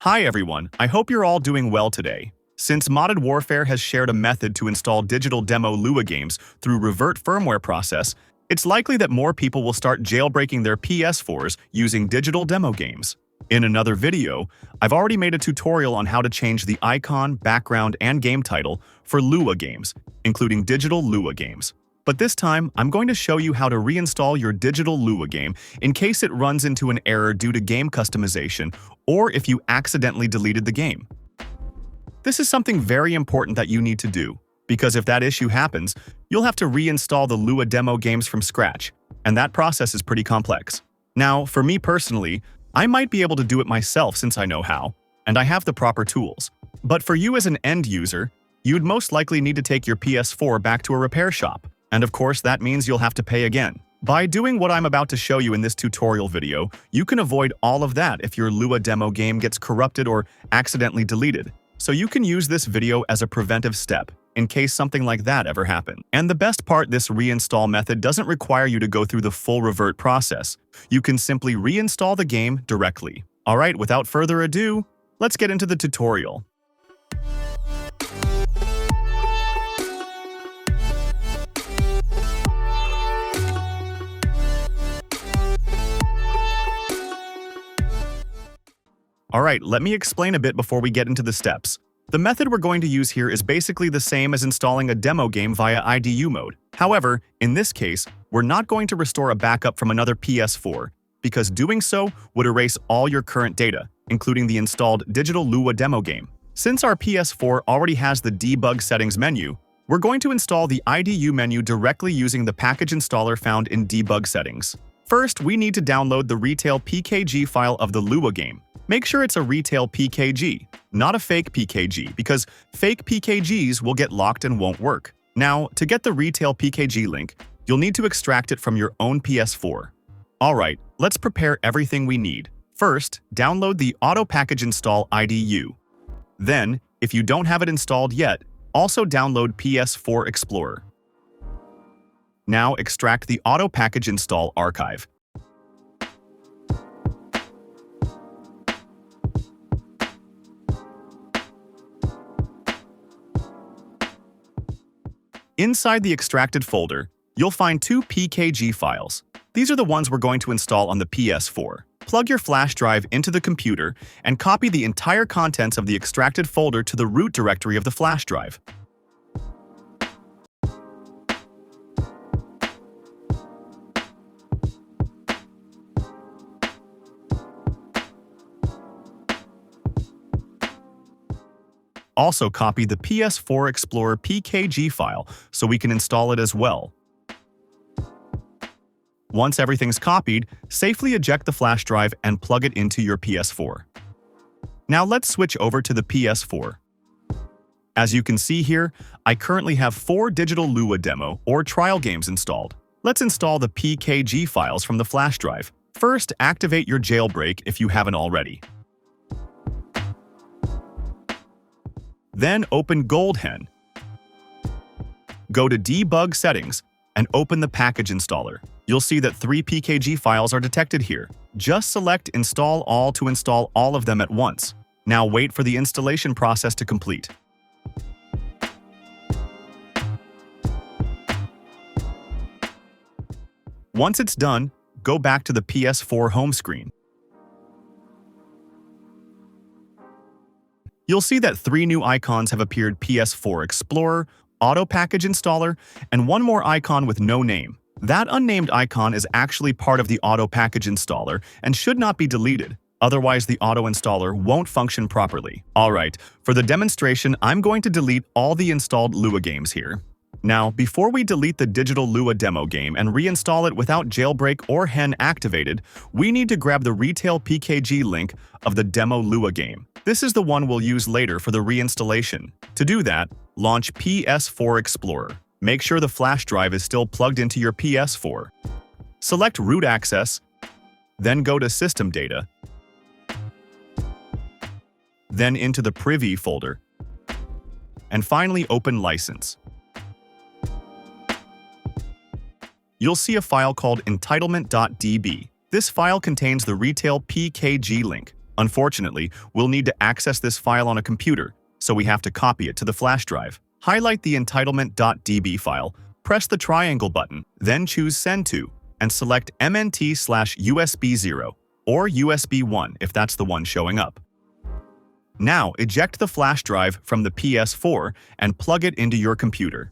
Hi everyone, I hope you're all doing well today. Since Modded Warfare has shared a method to install digital demo LUA games through revert firmware process, it's likely that more people will start jailbreaking their PS4s using digital demo games. In another video, I've already made a tutorial on how to change the icon, background, and game title for LUA games, including digital LUA games. But this time, I'm going to show you how to reinstall your digital LUA game in case it runs into an error due to game customization or if you accidentally deleted the game. This is something very important that you need to do, because if that issue happens, you'll have to reinstall the LUA demo games from scratch, and that process is pretty complex. Now, for me personally, I might be able to do it myself since I know how, and I have the proper tools. But for you as an end user, you'd most likely need to take your PS4 back to a repair shop. And of course, that means you'll have to pay again. By doing what I'm about to show you in this tutorial video, you can avoid all of that if your LUA demo game gets corrupted or accidentally deleted. So you can use this video as a preventive step in case something like that ever happened. And the best part, this reinstall method doesn't require you to go through the full revert process. You can simply reinstall the game directly. Alright, without further ado, let's get into the tutorial. Alright, let me explain a bit before we get into the steps. The method we're going to use here is basically the same as installing a demo game via IDU mode. However, in this case, we're not going to restore a backup from another PS4, because doing so would erase all your current data, including the installed digital LUA demo game. Since our PS4 already has the Debug Settings menu, we're going to install the IDU menu directly using the package installer found in Debug Settings. First, we need to download the retail PKG file of the LUA game. Make sure it's a retail PKG, not a fake PKG, because fake PKGs will get locked and won't work. Now, to get the retail PKG link, you'll need to extract it from your own PS4. Alright, let's prepare everything we need. First, download the Auto Package Install IDU. Then, if you don't have it installed yet, also download PS4 Explorer. Now extract the Auto Package Install archive. Inside the extracted folder, you'll find two PKG files. These are the ones we're going to install on the PS4. Plug your flash drive into the computer and copy the entire contents of the extracted folder to the root directory of the flash drive. Also copy the PS4 Explorer PKG file so we can install it as well. Once everything's copied, safely eject the flash drive and plug it into your PS4. Now let's switch over to the PS4. As you can see here, I currently have 4 digital LUA demo or trial games installed. Let's install the PKG files from the flash drive. First, activate your Jailbreak if you haven't already. Then open GoldHEN. Go to Debug Settings and open the package installer. You'll see that 3 PKG files are detected here. Just select Install All to install all of them at once. Now wait for the installation process to complete. Once it's done, go back to the PS4 home screen. You'll see that 3 new icons have appeared: PS4 Explorer, Auto Package Installer, and one more icon with no name. That unnamed icon is actually part of the Auto Package Installer and should not be deleted, otherwise the Auto Installer won't function properly. Alright, for the demonstration, I'm going to delete all the installed LUA games here. Now, before we delete the digital LUA demo game and reinstall it without Jailbreak or HEN activated, we need to grab the retail PKG link of the demo LUA game. This is the one we'll use later for the reinstallation. To do that, launch PS4 Explorer. Make sure the flash drive is still plugged into your PS4. Select Root Access, then go to System Data, then into the Privy folder, and finally open License. You'll see a file called entitlement.db. This file contains the retail PKG link. Unfortunately, we'll need to access this file on a computer, so we have to copy it to the flash drive. Highlight the entitlement.db file, press the triangle button, then choose Send to, and select MNT/USB0 or USB 1 if that's the one showing up. Now, eject the flash drive from the PS4 and plug it into your computer.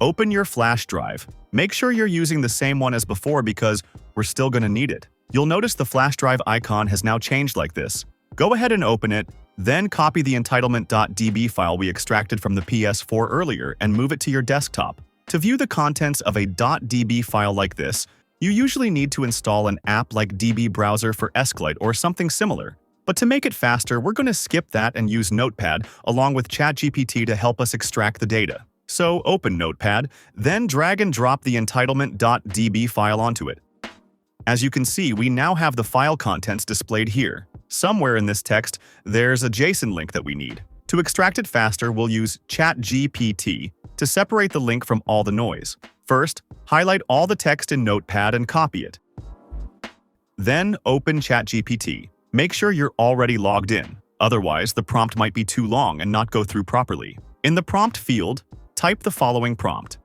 Open your flash drive. Make sure you're using the same one as before because we're still going to need it. You'll notice the flash drive icon has now changed like this. Go ahead and open it, then copy the entitlement.db file we extracted from the PS4 earlier and move it to your desktop. To view the contents of a .db file like this, you usually need to install an app like DB Browser for SQLite or something similar. But to make it faster, we're going to skip that and use Notepad along with ChatGPT to help us extract the data. So open Notepad, then drag and drop the entitlement.db file onto it. As you can see, we now have the file contents displayed here. Somewhere in this text, there's a JSON link that we need. To extract it faster, we'll use ChatGPT to separate the link from all the noise. First, highlight all the text in Notepad and copy it. Then open ChatGPT. Make sure you're already logged in. Otherwise, the prompt might be too long and not go through properly. In the prompt field, type the following prompt.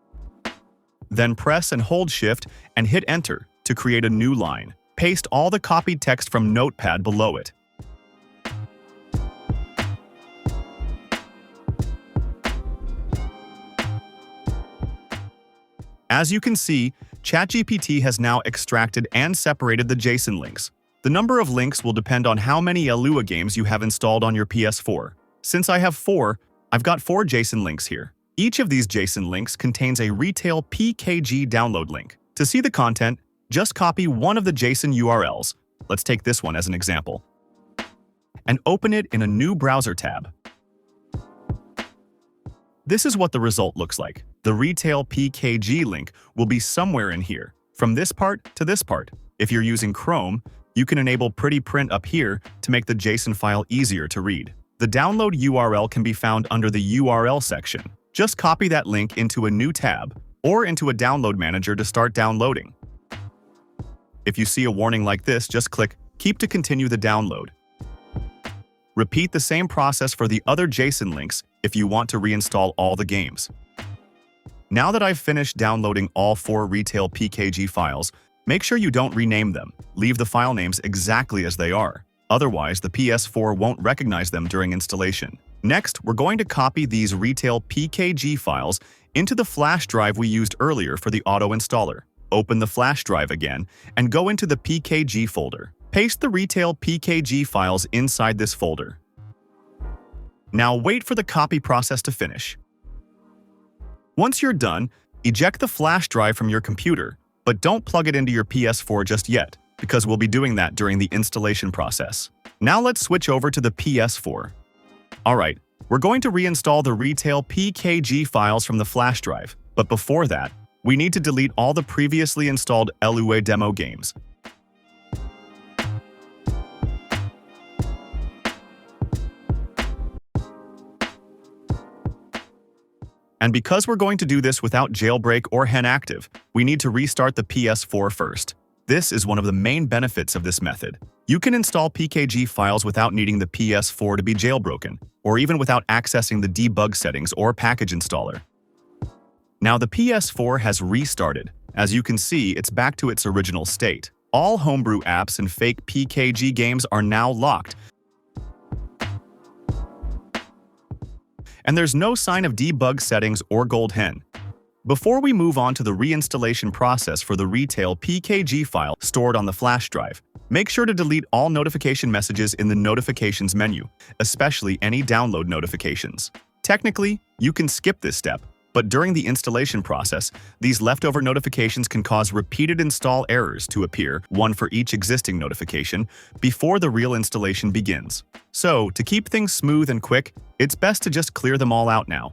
Then press and hold Shift and hit Enter to create a new line. Paste all the copied text from Notepad below it. As you can see, ChatGPT has now extracted and separated the JSON links. The number of links will depend on how many LUA games you have installed on your PS4. Since I have 4, I've got 4 JSON links here. Each of these JSON links contains a retail PKG download link. To see the content, just copy one of the JSON URLs. Let's take this one as an example. And open it in a new browser tab. This is what the result looks like. The retail PKG link will be somewhere in here, from this part to this part. If you're using Chrome, you can enable Pretty Print up here to make the JSON file easier to read. The download URL can be found under the URL section. Just copy that link into a new tab or into a download manager to start downloading. If you see a warning like this, just click Keep to continue the download. Repeat the same process for the other JSON links if you want to reinstall all the games. Now that I've finished downloading all 4 retail PKG files, make sure you don't rename them. Leave the file names exactly as they are. Otherwise, the PS4 won't recognize them during installation. Next, we're going to copy these retail PKG files into the flash drive we used earlier for the auto installer. Open the flash drive again and go into the PKG folder. Paste the retail PKG files inside this folder. Now wait for the copy process to finish. Once you're done, eject the flash drive from your computer, but don't plug it into your PS4 just yet, because we'll be doing that during the installation process. Now let's switch over to the PS4. Alright, we're going to reinstall the retail PKG files from the flash drive, but before that, we need to delete all the previously installed LUA demo games. And because we're going to do this without Jailbreak or HEN active, we need to restart the PS4 first. This is one of the main benefits of this method. You can install PKG files without needing the PS4 to be jailbroken, or even without accessing the debug settings or package installer. Now the PS4 has restarted. As you can see, it's back to its original state. All homebrew apps and fake PKG games are now locked, and there's no sign of debug settings or GoldHEN. Before we move on to the reinstallation process for the retail PKG file stored on the flash drive, make sure to delete all notification messages in the notifications menu, especially any download notifications. Technically, you can skip this step, but during the installation process, these leftover notifications can cause repeated install errors to appear, one for each existing notification, before the real installation begins. So, to keep things smooth and quick, it's best to just clear them all out now.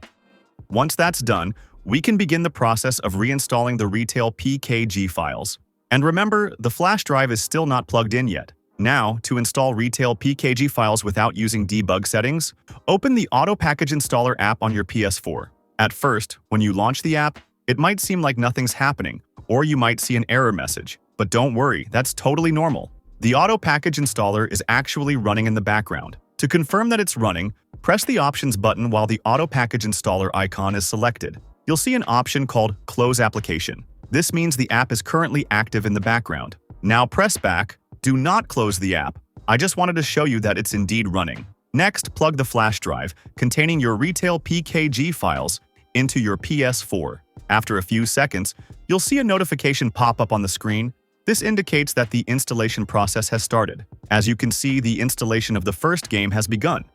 Once that's done, we can begin the process of reinstalling the retail PKG files. And remember, the flash drive is still not plugged in yet. Now, to install retail PKG files without using debug settings, open the Auto Package Installer app on your PS4. At first, when you launch the app, it might seem like nothing's happening, or you might see an error message. But don't worry, that's totally normal. The auto package installer is actually running in the background. To confirm that it's running, press the Options button while the auto package installer icon is selected. You'll see an option called Close Application. This means the app is currently active in the background. Now press back. Do not close the app. I just wanted to show you that it's indeed running. Next, plug the flash drive containing your retail PKG files into your PS4. After a few seconds, you'll see a notification pop up on the screen. This indicates that the installation process has started. As you can see, the installation of the first game has begun.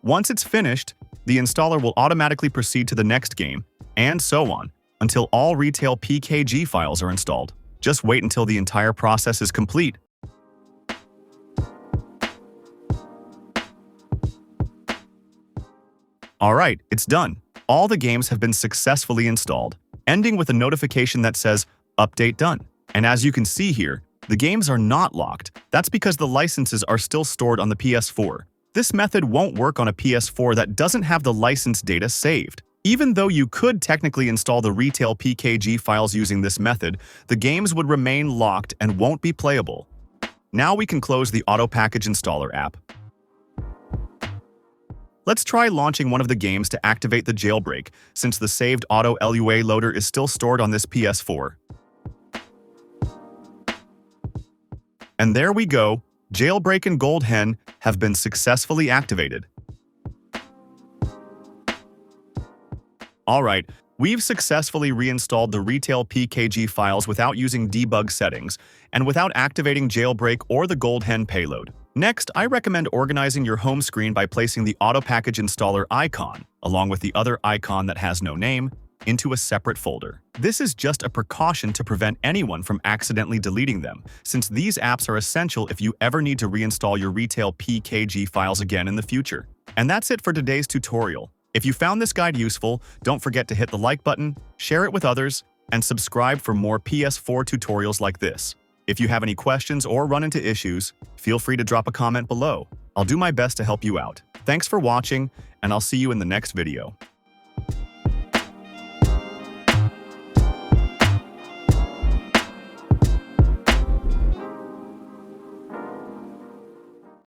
Once it's finished, the installer will automatically proceed to the next game, and so on, until all retail PKG files are installed. Just wait until the entire process is complete. Alright, it's done. All the games have been successfully installed, ending with a notification that says, Update done. And as you can see here, the games are not locked. That's because the licenses are still stored on the PS4. This method won't work on a PS4 that doesn't have the license data saved. Even though you could technically install the retail PKG files using this method, the games would remain locked and won't be playable. Now we can close the Auto Package Installer app. Let's try launching one of the games to activate the jailbreak, since the saved Auto LUA loader is still stored on this PS4. And there we go, Jailbreak and GoldHEN have been successfully activated. Alright, we've successfully reinstalled the retail PKG files without using debug settings, and without activating Jailbreak or the GoldHEN payload. Next, I recommend organizing your home screen by placing the Auto Package Installer icon, along with the other icon that has no name, into a separate folder. This is just a precaution to prevent anyone from accidentally deleting them, since these apps are essential if you ever need to reinstall your retail PKG files again in the future. And that's it for today's tutorial. If you found this guide useful, don't forget to hit the like button, share it with others, and subscribe for more PS4 tutorials like this. If you have any questions or run into issues, feel free to drop a comment below. I'll do my best to help you out. Thanks for watching, and I'll see you in the next video.